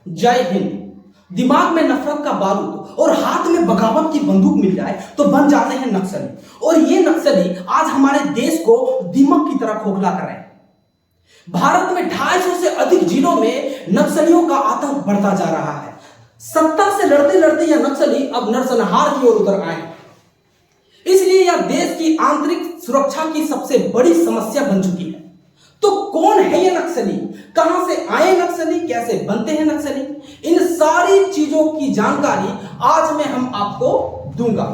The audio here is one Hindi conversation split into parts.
जय हिंद। दिमाग में नफरत का बारूद और हाथ में बगावत की बंदूक मिल जाए तो बन जाते हैं नक्सली। और ये नक्सली आज हमारे देश को दीमक की तरह खोखला कर रहे हैं। भारत में 250 से अधिक जिलों में नक्सलियों का आतंक बढ़ता जा रहा है। सत्ता से लड़ते लड़ते यह नक्सली अब नरसंहार की ओर उतर आए। इसलिए यह देश की आंतरिक सुरक्षा की सबसे बड़ी समस्या बन चुकी है। तो कौन है ये नक्सली, कहां से आए नक्सली, कैसे बनते हैं नक्सली, इन सारी चीजों की जानकारी आज मैं हम आपको दूंगा।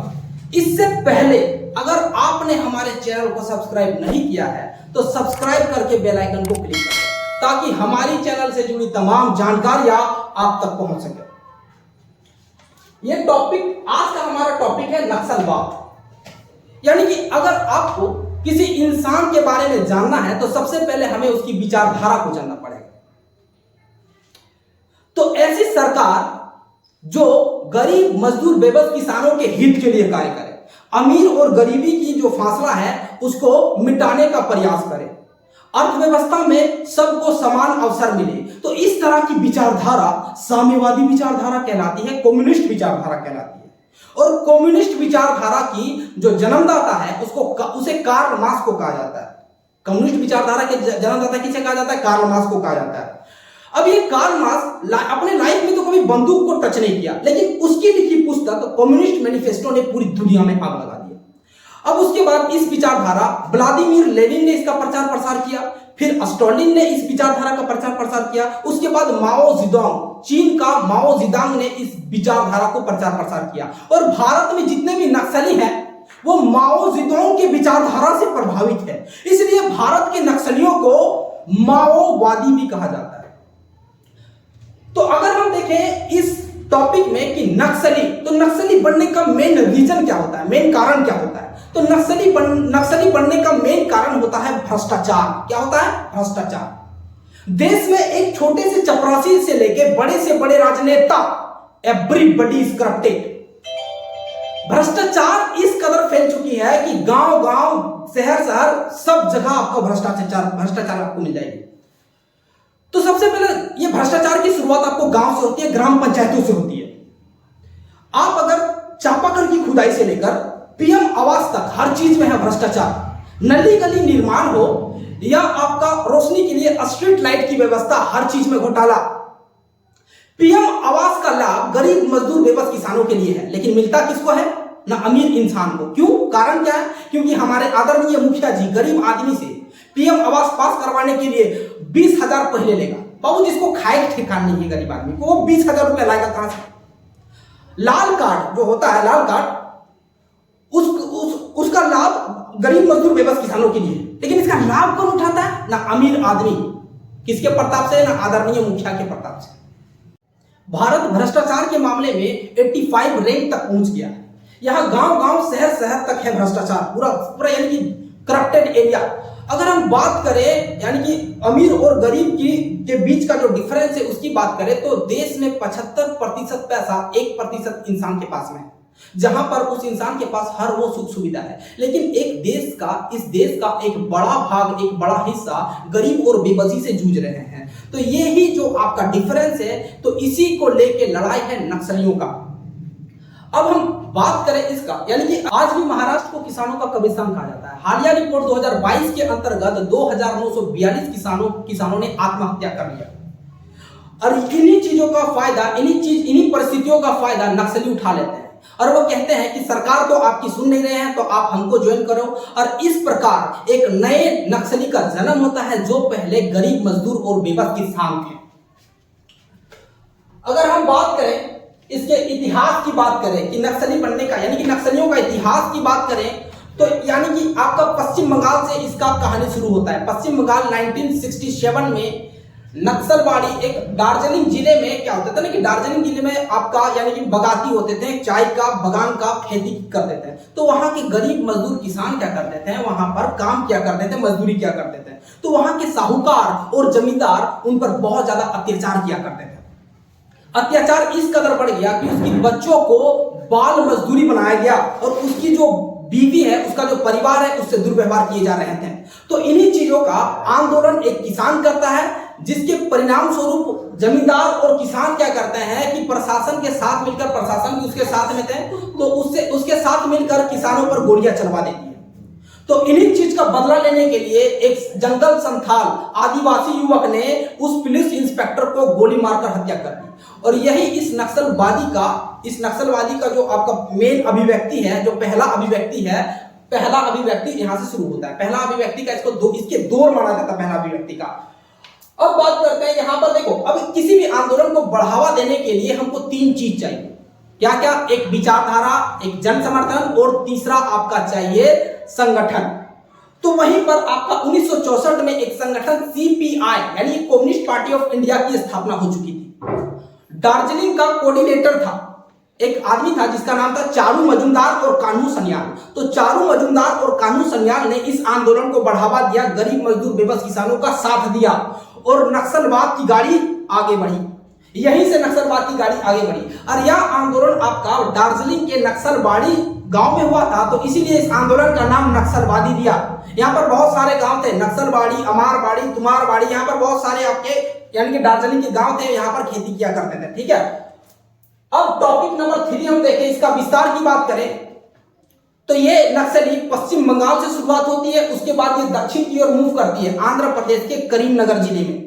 इससे पहले अगर आपने हमारे चैनल को सब्सक्राइब नहीं किया है तो सब्सक्राइब करके बेल आइकन को क्लिक करें ताकि हमारी चैनल से जुड़ी तमाम जानकारियां आप तक पहुंच सके। ये टॉपिक, आज का हमारा टॉपिक है नक्सलवाद। यानी कि अगर आपको किसी इंसान के बारे में जानना है तो सबसे पहले हमें उसकी विचारधारा को जानना पड़ेगा। तो ऐसी सरकार जो गरीब मजदूर बेबस किसानों के हित के लिए कार्य करे, अमीर और गरीबी की जो फासला है उसको मिटाने का प्रयास करे, अर्थव्यवस्था में सबको समान अवसर मिले, तो इस तरह की विचारधारा साम्यवादी विचारधारा कहलाती है, कम्युनिस्ट विचारधारा कहलाती है। और कम्युनिस्ट विचारधारा की जो जन्मदाता है उसे कार्ल मार्क्स को कहा जाता है। कम्युनिस्ट विचारधारा के जन्मदाता किसे कहा जाता है? कार्ल मार्क्स को कहा जाता है। अब ये कार्ल मार्क्स अपने लाइफ में तो कभी बंदूक को टच नहीं किया, लेकिन उसकी लिखी पुस्तक कम्युनिस्ट मैनिफेस्टो ने पूरी दुनिया में आग लगा दिया। अब उसके बाद इस विचारधारा व्लादिमीर लेनिन ने इसका प्रचार प्रसार किया, फिर स्टालिन ने इस विचारधारा का प्रचार प्रसार किया, उसके बाद माओ जेडोंग, चीन का माओ जेडोंग ने इस विचारधारा को प्रचार प्रसार किया। और भारत में जितने भी नक्सली हैं वो माओ जेडोंग के विचारधारा से प्रभावित है, इसलिए भारत के नक्सलियों को माओवादी भी कहा जाता है। तो अगर हम देखें इस टॉपिक में कि नक्सली, तो नक्सली बनने का मेन रीजन क्या होता है, मेन कारण क्या होता है? तो नक्सली बनने का मेन कारण होता है भ्रष्टाचार। क्या होता है? भ्रष्टाचार। देश में एक छोटे से चपरासी से लेके बड़े से बड़े राजनेता, एवरीबॉडी इज करप्टेड। भ्रष्टाचार इस कदर फैल चुकी है कि गांव गांव, शहर शहर, सब जगह आपको भ्रष्टाचार आपको मिल जाएगी। तो सबसे पहले ये भ्रष्टाचार की शुरुआत आपको गांव से होती है, ग्राम पंचायतों से होती है। आप अगर चापाकल की खुदाई से लेकर पीएम आवास तक हर चीज में है भ्रष्टाचार। नली गली निर्माण हो या आपका रोशनी के लिए स्ट्रीट लाइट की व्यवस्था, हर चीज में घोटाला। पीएम आवास का लाभ गरीब मजदूर बेबस किसानों के लिए है, लेकिन मिलता किसको है? ना अमीर इंसान को। क्यों? कारण क्या है? क्योंकि हमारे आदरणीय मुखिया जी गरीब आदमी से पीएम आवास पास करवाने के लिए 20,000 पहले लेगा। बाबू, जिसको खाए ठिकान नहीं है गरीब आदमी को, वो 20,000 रुपया लाएगा कहां से? लाल कार्ड जो होता है, लाल कार्ड, उसका लाभ गरीब मजदूर बेबस किसानों के लिए, लेकिन इसका लाभ कौन उठाता है? ना अमीर आदमी। किसके प्रताप से? ना आदरणीय मुखिया के प्रताप से। भारत भ्रष्टाचार के मामले में 85 रैंक तक पहुंच गया है। यहां गांव गांव, शहर शहर तक है भ्रष्टाचार, पूरा यानी कि करप्टेड एरिया। अगर हम बात करें यानी कि अमीर और गरीब के बीच का जो डिफरेंस है उसकी बात करें तो देश में 75% पैसा 1% इंसान के पास में है, जहां पर उस इंसान के पास हर वो सुख सुविधा है। लेकिन इस देश का एक बड़ा भाग, एक बड़ा हिस्सा गरीब और बेबसी से जूझ रहे हैं। तो ये ही जो आपका डिफरेंस है, तो इसी को लेके लड़ाई है नक्सलियों का। अब हम बात करें इसका, यानी कि आज भी महाराष्ट्र को किसानों का कब्रिस्तान कहा जाता है। हालिया रिपोर्ट 2022 के अंतर्गत 2,942 किसानों ने आत्महत्या कर लिया। और इन्हीं चीजों का फायदा, इन्हीं परिस्थितियों का फायदा नक्सली उठा लेते हैं और वो कहते हैं कि सरकार तो आपकी सुन नहीं रहे हैं, तो आप हमको ज्वाइन करो। और इस प्रकार एक नए नक्सली का जन्म होता है जो पहले गरीब मजदूर और बेबस किसान थे। अगर हम बात करें इसके इतिहास की बात करें कि नक्सली बनने का, यानी कि नक्सलियों का इतिहास की बात करें तो यानी कि आपका पश्चिम बंगाल से इसका कहानी शुरू होता है। पश्चिम बंगाल 1967 में नक्सलवाड़ी एक दार्जिलिंग जिले में क्या होता था ना कि दार्जिलिंग जिले में आपका यानी कि बगाती होते थे, चाय का बगान का खेती करते थे। तो वहां के गरीब मजदूर किसान क्या करते थे? वहां पर काम क्या करते थे, मजदूरी क्या करते थे। तो वहां के साहूकार और जमींदार उन पर बहुत ज्यादा अत्याचार किया करते थे। अत्याचार इस कदर बढ़ गया कि उसकी बच्चों को बाल मजदूरी बनाया गया और उसकी जो बीवी है, उसका जो परिवार है, उससे दुर्व्यवहार किए जा रहे थे। तो इन्हीं चीजों का आंदोलन एक किसान करता है, जिसके परिणाम स्वरूप जमींदार और किसान क्या करते हैं कि प्रशासन के साथ मिलकर, प्रशासन भी उसके साथ में थे, तो उसके साथ मिलकर किसानों पर गोलियां चलवा देती है। तो इन्हीं चीज का बदला लेने के लिए एक जंगल संथाल आदिवासी युवक ने उस पुलिस इंस्पेक्टर को गोली मारकर हत्या कर दी। और यही इस नक्सलवादी का जो आपका मेन अभिव्यक्ति है, जो पहला अभिव्यक्ति यहां से शुरू होता है। पहला अभिव्यक्ति का इसके दौर माना जाता है पहला अभिव्यक्ति का। अब बात करते हैं यहां पर, देखो अब किसी भी आंदोलन को बढ़ावा देने के लिए हमको 3 चीज चाहिए। क्या क्या? एक विचारधारा, एक जन समर्थन और तीसरा आपका चाहिए संगठन। तो वहीं पर आपका 1964 में एक संगठन सीपीआई यानी कम्युनिस्ट पार्टी ऑफ इंडिया की स्थापना हो चुकी थी। दार्जिलिंग का कोऑर्डिनेटर था, एक आदमी था जिसका नाम था चारू मजूमदार और कान्हू सन्याल। तो चारू मजूमदार और कान्हू सन्याल ने इस आंदोलन को बढ़ावा दिया, गरीब मजदूर बेबस किसानों का साथ दिया और नक्सलवाद की गाड़ी आगे बढ़ी। यहीं से नक्सलवाद की गाड़ी आगे बढ़ी और यह आंदोलन आपका दार्जिलिंग के नक्सलबाड़ी गांव में हुआ था, तो इसीलिए इस आंदोलन का नाम नक्सलवादी दिया। यहाँ पर बहुत सारे गांव थे, नक्सलबाड़ी, अमारबाड़ी, तुमारबाड़ी, यहाँ पर बहुत सारे आपके यानी कि दार्जिलिंग के गांव थे, यहाँ पर खेती किया करते थे। ठीक है, अब टॉपिक नंबर 3 हम देखें, इसका विस्तार की बात करें तो ये नक्सली पश्चिम बंगाल से शुरुआत होती है, उसके बाद ये दक्षिण की ओर मूव करती है आंध्र प्रदेश के करीमनगर जिले में।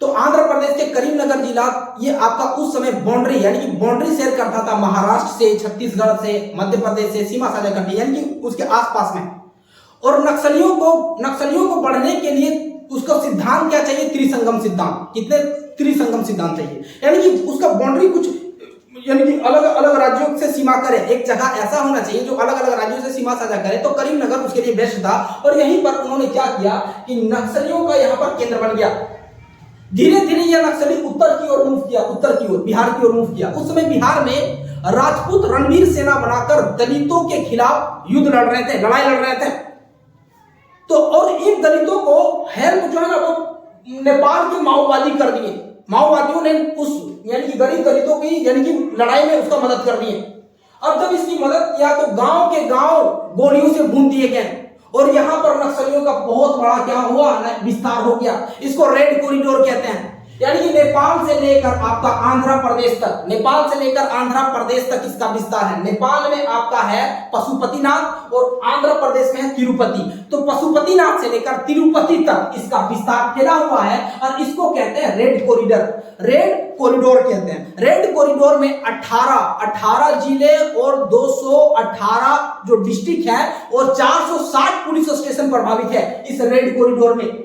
तो आंध्र प्रदेश के करीमनगर जिला ये आपका उस समय बाउंड्री यानी कि बाउंड्री शेयर करता था महाराष्ट्र से, छत्तीसगढ़ से, मध्य प्रदेश से, सीमा साझा करती यानी कि उसके आसपास में। और नक्सलियों को बढ़ने के लिए उसका सिद्धांत क्या चाहिए? त्रिसंगम सिद्धांत। कितने त्रिसंगम सिद्धांत चाहिए? यानी कि उसका बाउंड्री कुछ यानी कि अलग अलग राज्यों से सीमा करे, एक जगह ऐसा होना चाहिए जो अलग अलग राज्यों से सीमा साझा करे। तो करीमनगर उसके लिए बेस्ट था और यहीं पर उन्होंने क्या किया कि नक्सलियों का यहाँ पर केंद्र बन गया। धीरे धीरे यह नक्सली उत्तर की ओर मूव किया, उत्तर की ओर, बिहार की ओर मूव किया। उस समय बिहार में राजपूत रणवीर सेना बनाकर दलितों के खिलाफ युद्ध लड़ रहे थे, लड़ाई लड़ रहे थे। तो और इन दलितों को हेल्प जो है ना वो नेपाल के माओवादी कर दिए। माओवादियों ने उस यानी कि गरीब दलितों की यानी कि लड़ाई में उसका मदद कर दिए। अब जब इसकी मदद किया तो गांव के गांव गोलियों से भून दिए गए और यहां पर नक्सलियों का बहुत बड़ा क्या हुआ, विस्तार हो गया। इसको रेड कॉरिडोर कहते हैं, यानी कि नेपाल से लेकर आपका आंध्र प्रदेश तक, नेपाल से लेकर आंध्र प्रदेश तक इसका विस्तार है। नेपाल में आपका है पशुपतिनाथ और आंध्र प्रदेश में है तिरुपति। तो पशुपतिनाथ से लेकर तिरुपति तक इसका विस्तार फैला हुआ है और इसको कहते हैं रेड कॉरिडोर, रेड कॉरिडोर कहते हैं। रेड कॉरिडोर में 18 जिले और 218 जो डिस्ट्रिक्ट है और 460 पुलिस स्टेशन प्रभावित है इस रेड कॉरिडोर में।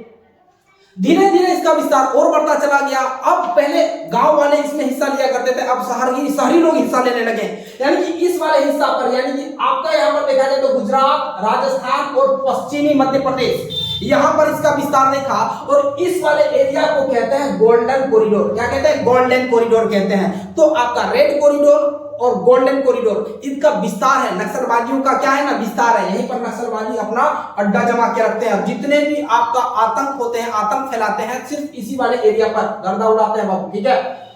धीरे धीरे इसका विस्तार और बढ़ता चला गया। अब पहले गांव वाले इसमें हिस्सा लिया करते थे, अब शहरी लोग हिस्सा लेने लगे। यानी कि इस वाले हिस्सा पर यानी कि आपका यहाँ पर देखा जाए तो गुजरात, राजस्थान और पश्चिमी मध्य प्रदेश, यहां पर इसका विस्तार देखा और इस वाले एरिया को कहते हैं गोल्डन कॉरिडोर। क्या कहते हैं? गोल्डन कॉरिडोर कहते हैं। तो आपका रेड कॉरिडोर और गोल्डन कॉरिडोर इनका विस्तार है। नक्सलवादियों का क्या है ना, विस्तार है। यहीं पर नक्सलवादी अपना अड्डा जमा के रखते हैं। जितने भी आपका आतंक होते हैं, आतंक फैलाते हैं, सिर्फ इसी वाले एरिया पर गर्दा उड़ाते हैं बाबू। ठीक है,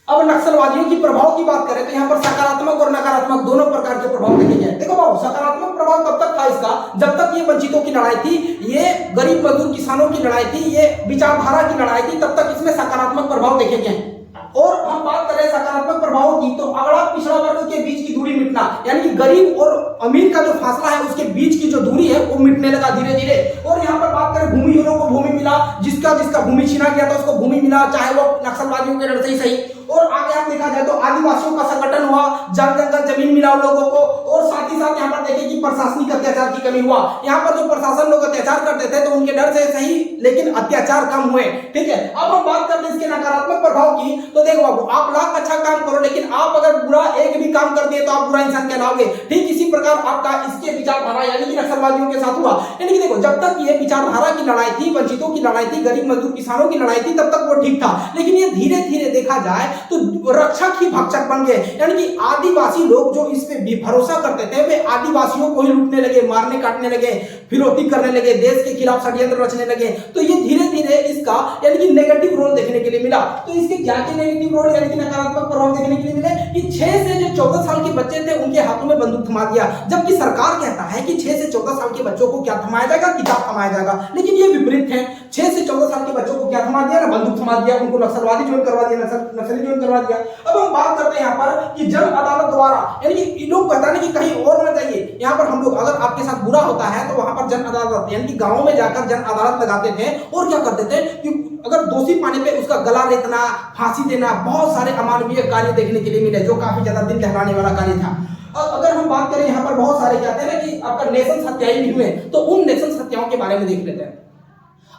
अब नक्सलवादियों की प्रभाव की बात करें तो यहाँ पर सकारात्मक और नकारात्मक दोनों प्रकार के प्रभाव देखे गए। देखो बाबू, सकारात्मक प्रभाव कब तक था इसका? जब तक ये वंचितों की लड़ाई थी, ये गरीब मजदूर किसानों की लड़ाई थी, ये विचारधारा की लड़ाई थी, तब तक इसमें सकारात्मक प्रभाव देखे गए। और हम बात करें सकारात्मक प्रभावों की तो अगड़ा पिछड़ा वर्ग के बीच की दूरी मिटना, यानी कि गरीब और अमीर का जो फासला है उसके बीच की जो दूरी है वो मिटने लगा धीरे धीरे। और यहाँ पर बात करें भूमिहीनों को भूमि मिला, जिसका भूमि छीना गया था उसको भूमि मिला, चाहे वो नक्सलवादियों के डर से ही सही। और आगे आप देखा जाए तो आदिवासियों का संगठन हुआ, जंगल जमीन मिला उन लोगों को। और साथ ही साथ यहाँ पर देखिए कि प्रशासनिक अत्याचार की कमी हुआ। यहाँ पर जो प्रशासन लोग अत्याचार करते थे तो उनके डर से सही लेकिन अत्याचार कम हुए। ठीक है, अब हम बात करते हैं इसके नकारात्मक प्रभाव की। तो देखो बाबू, आप लाख अच्छा काम करो लेकिन आप अगर बुरा एक भी काम कर दिए तो आप बुरा इंसान कहलाओगे। ठीक इसी प्रकार आपका इसके विचारधारा यानी कि नक्सलवादियों के साथ हुआ। यानी कि देखो, जब तक ये विचारधारा की लड़ाई थी, वंचितों की लड़ाई थी, गरीब मजदूर किसानों की लड़ाई थी, तब तक वो ठीक था। लेकिन ये धीरे धीरे देखा जाए तो रक्षक ही भक्षक बन गए। यानी कि आदिवासी लोग जो इस पे भरोसा करते थे वे आदिवासियों को ही लूटने लगे, मारने काटने लगे। फिरौती करने लगे, देश के खिलाफ षड्यंत्र रचने लगे। तो ये धीरे धीरे इसका यानी कि नेगेटिव रोल देखने के लिए मिला। तो इसके क्या क्या नेगेटिव रोल यानी कि नकारात्मक प्रभाव देखने के लिए मिले कि 6 से जो 14 साल के बच्चे थे उनके हाथों में बंदूक थमा दिया, जबकि सरकार कहता है कि 6 से 14 साल के बच्चों को क्या थमाया जाएगा, किताब थमाया जाएगा। लेकिन ये विपरीत है, 6 से 14 साल के बच्चों को क्या थमा दिया ना, बंदूक थमा दिया, उनको नक्सलवादी ज्वाइन करवा दिया, नक्सली ज्वाइन करवा दिया। अब हम बात करते हैं यहाँ पर कि जन अदालत द्वारा यानी कि लोग कहता है कि कहीं और न जाइए, यहाँ पर हम लोग अगर आपके साथ बुरा होता है तो वहां पर जन अदालत यानी कि गांव में जाकर जन अदालत लगाते थे और क्या करते थे कि अगर दोषी पाने पे उसका गला रेतना, फांसी देना, बहुत सारे अमानवीय कार्य देखने के लिए मिले जो काफी ज्यादा दिल दहलाने वाला कार्य था। अब अगर हम बात करें यहाँ पर बहुत सारे कहते हैं कि आपका नेशन हत्याएं भी हुए, तो उन नेशन हत्याओं के बारे में देख लेते हैं।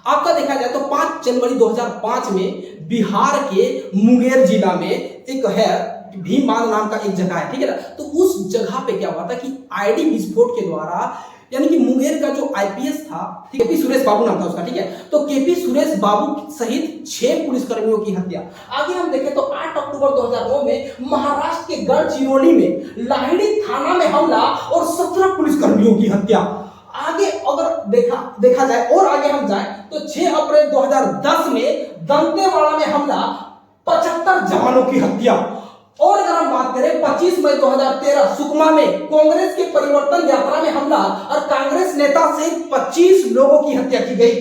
आपका देखा जाए तो 5 जनवरी 2005 में बिहार के मुंगेर जिला में एक है भीमबांध नाम का एक जगह है, ठीक है ना। तो उस जगह पे क्या हुआ था कि आईडी विस्फोट के द्वारा यानी कि मुंगेर का जो आईपीएस था, केपी सुरेश बाबू नाम था उसका, ठीक है। तो केपी सुरेश बाबू सहित 6 पुलिसकर्मियों की हत्या। आगे हम देखें तो 8 अक्टूबर 2009 में महाराष्ट्र के गढ़चिरौली में लाहिड़ी थाना में हमला और 17 पुलिसकर्मियों की हत्या। आगे अगर देखा जाए और आगे हम जाए तो 6 अप्रैल 2010 में दंतेवाड़ा में हमला, 75 जवानों की हत्या। और अगर हम बात करें 25 मई 2013 सुकमा में कांग्रेस के परिवर्तन यात्रा में हमला और कांग्रेस नेता सहित 25 लोगों की हत्या की गई।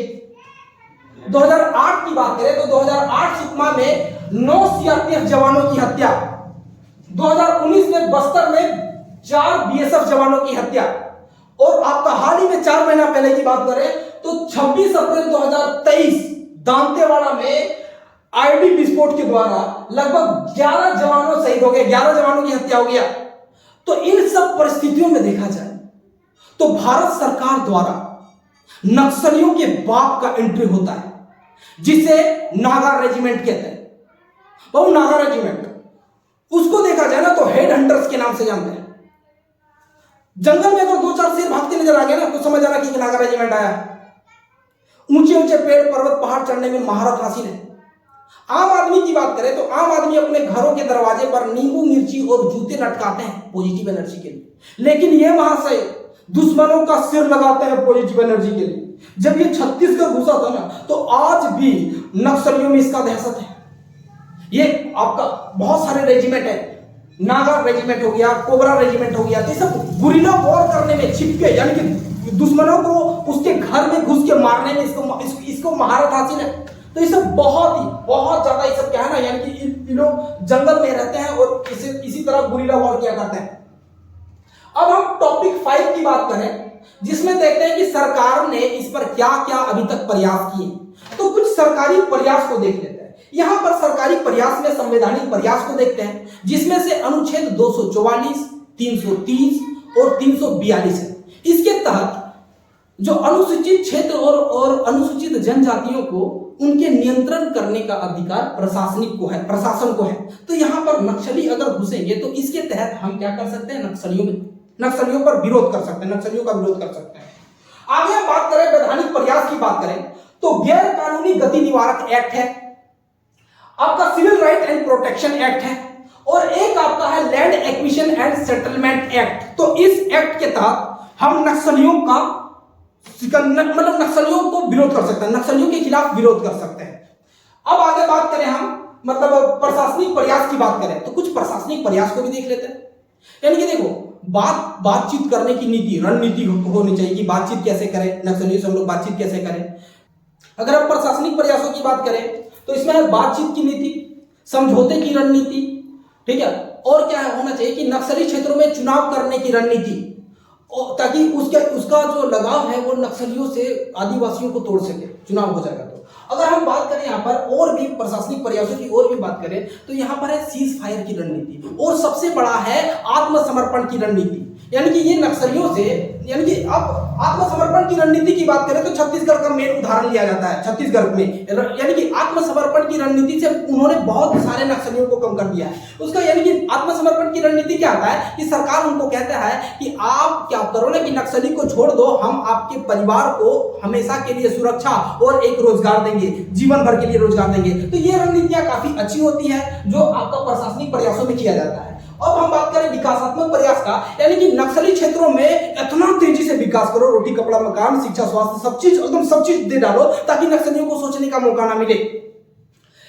2008 की बात करें तो 2008 सुकमा में 9 सीआरपीएफ जवानों की हत्या। 2019 में बस्तर में 4 बीएसएफ जवानों की हत्या। और आपका हाल ही में 4 महीना पहले की बात करें तो 26 अप्रैल 2023 दांतेवाड़ा में आईडी विस्फोट के द्वारा लगभग 11 जवानों शहीद हो गए, 11 जवानों की हत्या हो गया। तो इन सब परिस्थितियों में देखा जाए तो भारत सरकार द्वारा नक्सलियों के बाप का एंट्री होता है, जिसे नागा रेजिमेंट कहते हैं। वो नागा रेजिमेंट उसको देखा जाए ना तो हेड हंटर्स के नाम से जानते हैं। जंगल में अगर 2-4 शेर भागते नजर आ गए ना तो समझ आना कि नागा रेजिमेंट आया। ऊंचे ऊंचे पेड़ पर्वत पहाड़ चढ़ने में महारत हासिल है। आम आदमी की बात करें तो आम आदमी अपने घरों के दरवाजे पर नींबू मिर्ची और जूते लटकाते हैं पॉजिटिव एनर्जी के लिए, लेकिन ये महाशय दुश्मनों का सिर लगाते हैं पॉजिटिव एनर्जी के लिए। जब ये छत्तीसगढ़ घुसा था ना तो आज भी नक्सलियों में इसका दहशत है। ये आपका बहुत सारे रेजिमेंट है, नागा रेजिमेंट हो गया, कोबरा रेजिमेंट हो गया, तो सब गुरिल्ला वॉर करने में छिपके यानी कि दुश्मनों को उसके घर में घुस के मारने में इसको महारत हासिल है। तो ये सब बहुत ज्यादा ये सब क्या है ना यानी कि ये लोग जंगल में रहते हैं और इसी तरह गुरिल्ला वॉर किया करते हैं। अब हम टॉपिक 5 की बात करें जिसमें देखते हैं कि सरकार ने इस पर क्या क्या अभी तक प्रयास किए। तो कुछ सरकारी प्रयास को देख लेते हैं। यहां पर सरकारी प्रयास में संवैधानिक प्रयास को देखते हैं, जिसमें से अनुच्छेद 244, 330 और 342 है। इसके तहत जो अनुसूचित क्षेत्र और अनुसूचित जनजातियों को उनके नियंत्रण करने का अधिकार प्रशासन को है। तो यहां पर नक्सली अगर घुसेंगे तो इसके तहत हम क्या कर सकते हैं, नक्सलियों पर विरोध कर सकते हैं, नक्सलियों का विरोध कर सकते हैं। आगे हम बात करें वैधानिक प्रयास की बात करें तो गैर कानूनी गति निवारक एक्ट है, आपका civil right and protection act है, और एक आपका है land acquisition and settlement act. तो इस एक्ट के तहत हम नक्सलियों को विरोध कर सकते हैं, नक्सलियों के खिलाफ विरोध कर सकते हैं। अब आगे बात करें हम प्रशासनिक प्रयास की बात करें तो कुछ प्रशासनिक प्रयास को भी देख लेते हैं। यानी कि देखो बातचीत करने की नीति, रणनीति होनी चाहिए कि बातचीत कैसे करें, नक्सलियों से हम लोग बातचीत कैसे करें। अगर हम प्रशासनिक प्रयासों की बात करें तो इसमें है बातचीत की नीति, समझौते की रणनीति, ठीक है, और क्या होना चाहिए कि नक्सली क्षेत्रों में चुनाव करने की रणनीति, ताकि उसका जो लगाव है वो नक्सलियों से आदिवासियों को तोड़ सके, चुनाव हो जाएगा। तो अगर हम बात करें यहाँ पर और भी प्रशासनिक प्रयासों की और भी बात करें तो यहाँ पर है सीज फायर की रणनीति, और सबसे बड़ा है आत्मसमर्पण की रणनीति। यानी कि ये नक्सलियों से यानी कि अब आत्मसमर्पण की रणनीति की बात करें तो छत्तीसगढ़ का मेन उदाहरण लिया जाता है। छत्तीसगढ़ में यानी कि आत्मसमर्पण की रणनीति से उन्होंने बहुत सारे नक्सलियों को कम कर दिया है। उसका यानी कि आत्मसमर्पण की रणनीति क्या आता है कि सरकार उनको कहता है कि आप क्या करो ना कि नक्सली को छोड़ दो, हम आपके परिवार को हमेशा के लिए सुरक्षा और एक रोजगार देंगे, जीवन भर के लिए रोजगार देंगे। तो ये रणनीतियां काफी अच्छी होती है जो आपका प्रशासनिक प्रयासों में किया जाता है। अब हम बात करें विकासात्मक प्रयास का, यानी कि नक्सली क्षेत्रों में इतना तेजी से विकास करो, रोटी कपड़ा मकान शिक्षा स्वास्थ्य सब चीज एकदम सब चीज दे डालो ताकि नक्सलियों को सोचने का मौका ना मिले।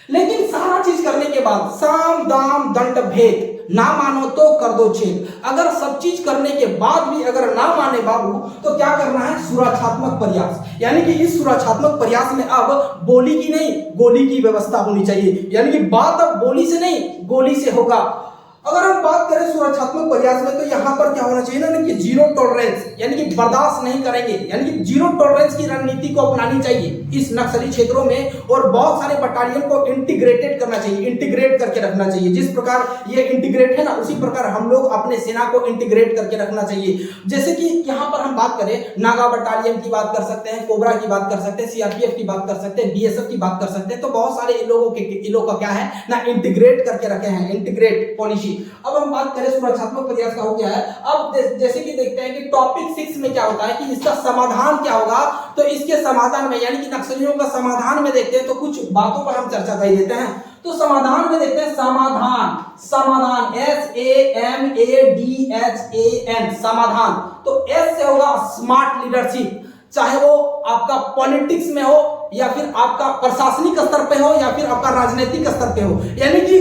लेकिन सारा चीज करने के बाद साम दाम दंड भेद, ना मानो तो कर दो छेद। अगर सब चीज करने के बाद भी अगर ना माने बाबू तो क्या करना है, सुरक्षात्मक प्रयास, यानी कि इस सुरक्षात्मक प्रयास में अब बोली की नहीं गोली की व्यवस्था होनी चाहिए, यानी कि बात अब बोली से नहीं गोली से होगा। अगर हम बात करें सुरक्षात्मक प्रयास में तो यहां पर क्या होना चाहिए ना कि जीरो टॉलरेंस, यानी कि बर्दाश्त नहीं करेंगे, यानी कि जीरो टॉलरेंस की रणनीति को अपनानी चाहिए इस नक्सली क्षेत्रों में, और बहुत सारे बटालियन को इंटीग्रेटेड करना चाहिए, इंटीग्रेट करके रखना चाहिए। जिस प्रकार ये इंटीग्रेट है ना उसी प्रकार हम लोग अपने सेना को इंटीग्रेट करके रखना चाहिए। जैसे कि यहाँ पर हम बात करें नागा बटालियन की बात कर सकते हैं, कोबरा की बात कर सकते हैं, सीआरपीएफ की बात कर सकते हैं, बीएसएफ की बात कर सकते हैं। तो बहुत सारे इन लोगों का क्या है ना इंटीग्रेट करके रखे हैं, इंटीग्रेट पॉलिसी। अब हम बात करें सुरक्षात्मक प्रयास का हो गया है। अब जैसे कि देखते हैं कि टॉपिक 6 में क्या होता है कि इसका समाधान क्या होगा। तो इसके समाधान में यानी कि नक्सलियों का समाधान में देखते हैं तो कुछ बातों पर हम चर्चा कर देते हैं। तो समाधान में देखते हैं समाधान, समाधान SAMADHAN समाधान। तो S से होगा स्मार्ट लीडरशिप, चाहे वो आपका पॉलिटिक्स में हो या फिर आपका प्रशासनिक स्तर पे हो या फिर आपका राजनीतिक स्तर पे हो, यानी कि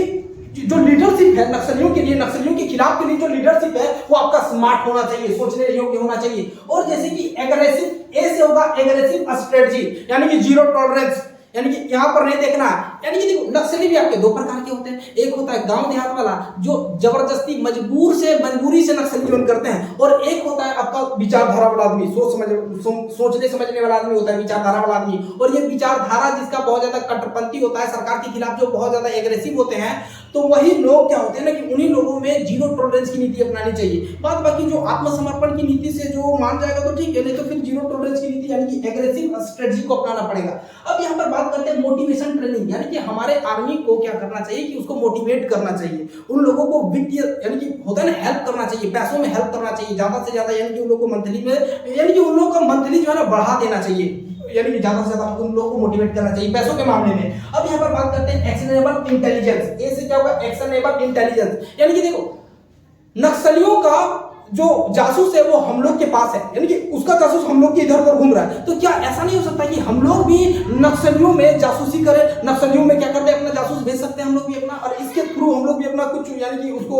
जो लीडरशिप है नक्सलियों के लिए, नक्सलियों के खिलाफ के लिए जो लीडरशिप है वो आपका स्मार्ट होना चाहिए, सोचने योग्य होना चाहिए। और जैसे कि एग्रेसिव, ए से होगा एग्रेसिव स्ट्रेटजी, यानी कि जीरो टॉलरेंस, यानी कि यहां पर नहीं देखना, यानी कि देखो नक्सली भी आपके दो प्रकार के होते हैं। एक होता है गांव देहात वाला जो जबरदस्ती मजबूरी से नक्सली ज्वाइन करते हैं, और एक होता है आपका विचारधारा वाला आदमी, सोचने समझने वाला आदमी होता है, विचारधारा वाला आदमी। और ये विचारधारा जिसका बहुत ज्यादा कट्टरपंथी होता है, सरकार के खिलाफ जो बहुत ज्यादा एग्रेसिव होते हैं, तो वही लोग क्या होते हैं ना कि उन्हीं लोगों में जीरो टॉलरेंस की नीति अपनानी चाहिए। बात बाकी जो आत्मसमर्पण की नीति से जो मान जाएगा तो ठीक है, नहीं तो फिर जीरो टॉलरेंस की नीति यानी कि एग्रेसिव स्ट्रेटजी को अपनाना पड़ेगा। अब यहाँ पर बात करते हैं मोटिवेशन ट्रेनिंग, यानी कि हमारे आर्मी को क्या करना चाहिए कि उसको मोटिवेट करना चाहिए, उन लोगों को वित्तीय यानी कि होता है ना हेल्प करना चाहिए, पैसों में हेल्प करना चाहिए ज्यादा से ज्यादा, यानी कि उन लोगों को मंथली में यानी कि उन लोगों का मंथली जो है ना बढ़ा देना चाहिए, यानी कि ज्यादा से ज्यादा उन लोगों को मोटिवेट करना चाहिए पैसों के मामले में। अब यहाँ पर बात करते हैं एक्शनेबल इंटेलिजेंस, ए से क्या होगा एक्शनेबल इंटेलिजेंस, यानी कि देखो नक्सलियों का जो जासूस है वो हम लोग के पास है, यानी कि उसका जासूस हम लोग के इधर उधर घूम रहा है। तो क्या ऐसा नहीं हो सकता कि हम लोग भी नक्सलियों में जासूसी करें, नक्सलियों में क्या करते हैं अपना जासूस भेज सकते हैं हम लोग भी अपना, और इसके थ्रू हम लोग भी अपना कुछ यानी कि उसको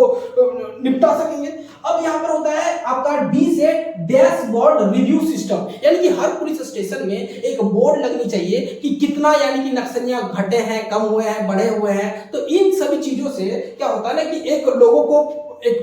निपटा सकेंगे। अब यहाँ पर होता है आपका डी से डैशबोर्ड रिव्यू सिस्टम, यानी कि हर पुलिस स्टेशन में एक बोर्ड लगनी चाहिए कि कितना यानी कि नक्सलियां घटे हैं, कम हुए हैं, बढ़े हुए हैं। तो इन सभी चीजों से क्या होता है ना कि एक लोगों को एक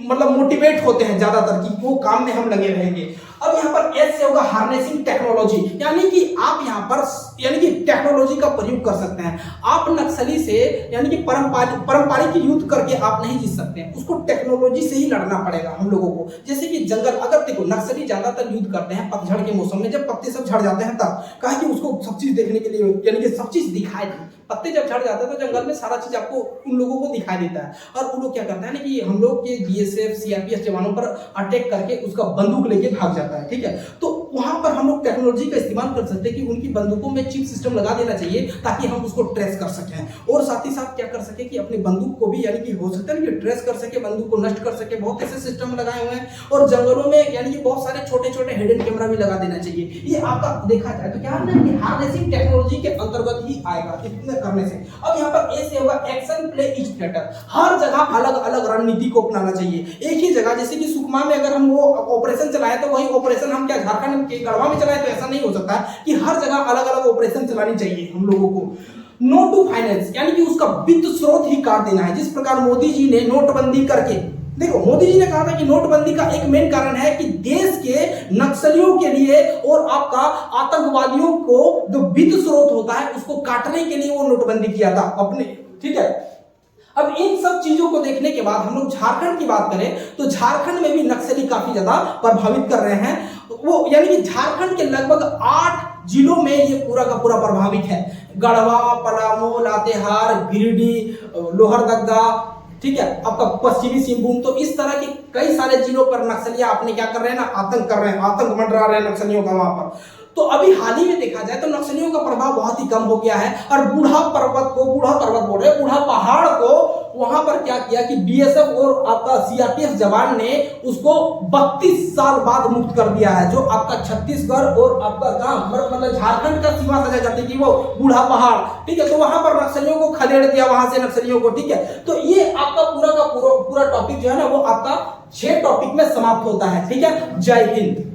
मतलब मोटिवेट होते हैं ज्यादातर कि वो काम में हम लगे रहेंगे। अब यहाँ पर एस से होगा हार्नेसिंग टेक्नोलॉजी, यानी कि आप यहाँ पर यानी कि टेक्नोलॉजी का प्रयोग कर सकते हैं। आप नक्सली से यानी कि पारंपरिक युद्ध करके आप नहीं जीत सकते हैं, उसको टेक्नोलॉजी से ही लड़ना पड़ेगा हम लोगों को। जैसे कि जंगल, अगर देखो नक्सली ज्यादातर युद्ध करते हैं पतझड़ के मौसम में, जब पत्ते सब झड़ जाते हैं तब, कहा कि उसको सब चीज देखने के लिए यानी कि सब चीज दिखाई दे। पत्ते जब झड़ जाते हैं तो जंगल में सारा चीज आपको उन लोगों को दिखाई देता है, और वो लोग क्या करता है ना कि हम लोग के बीएसएफ सीआरपीएफ जवानों पर अटैक करके उसका बंदूक लेके भाग जाता है, ठीक है। तो वहां पर हम लोग टेक्नोलॉजी का इस्तेमाल कर सकते हैं कि उनकी बंदूकों में चिप सिस्टम लगा देना चाहिए ताकि हम उसको ट्रेस कर सकें, और साथ ही साथ क्या कर सके कि अपनी बंदूक को भी यानी कि हो सकता है कि ट्रेस कर सके, बंदूक को नष्ट कर सके। बहुत ऐसे सिस्टम लगाए हुए हैं, और जंगलों में यानी कि बहुत सारे छोटे छोटे हिडन कैमरा भी लगा देना चाहिए। ये आपका देखा जाए तो क्या है ना कि हार्नेसिंग टेक्नोलॉजी के अंतर्गत ही आएगा इतने करने से। अब यहाँ पर ए से होगा एक्शन प्ले इज बेटर, हर जगह अलग अलग रणनीति को अपनाना चाहिए। एक ही जगह जैसे कि सुकमा में अगर हम वो ऑपरेशन चलाए तो वही ऑपरेशन हम क्या झारखंड के गढ़वा में चलाए, तो ऐसा नहीं हो सकता कि हर जगह अलग अलग ऑपरेशन चलानी चाहिए हम लोगों को। नो टू फाइनेंस, यानी कि उसका वित्त स्रोत ही काट देना है। जिस प्रकार मोदी जी ने नोटबंदी करके, देखो मोदी जी ने कहा था कि नोटबंदी का एक मेन कारण है कि देश के नक्सलियों के लिए और आपका आतंकवादियों को जो वित्त स्रोत होता है उसको काटने के लिए वो नोटबंदी किया था अपने, ठीक है। अब इन सब चीजों को देखने के बाद हम लोग झारखंड की बात करें तो झारखंड में भी नक्सली काफी ज्यादा प्रभावित कर रहे हैं। वो यानी कि झारखंड के लगभग 8 जिलों में ये पूरा का पूरा प्रभावित है। गढ़वा, पलामू, लातेहार, गिरिडीह, लोहरदगा, ठीक है, आपका पश्चिमी सिंहभूम। तो इस तरह के कई सारे जिलों पर नक्सलिया अपने क्या कर रहे हैं ना आतंक कर रहे हैं, आतंक मंडरा रहे हैं नक्सलियों का वहां पर। तो अभी हाल ही में देखा जाए तो नक्सलियों का प्रभाव बहुत ही कम हो गया है, और बूढ़ा पर्वत बोल रहे, बूढ़ा पहाड़ को वहां पर क्या किया कि बीएसएफ और आपका सीआरपीएफ जवान ने उसको 32 साल बाद मुक्त कर दिया है। जो आपका छत्तीसगढ़ और आपका गांव मतलब झारखंड का सीमा सजा जाती थी वो बूढ़ा पहाड़, ठीक है, तो वहां पर नक्सलियों को खदेड़ दिया वहां से नक्सलियों को, ठीक है। तो ये आपका पूरा का पूरा टॉपिक जो है ना वो आपका 6 टॉपिक में समाप्त होता है, ठीक है। जय हिंद।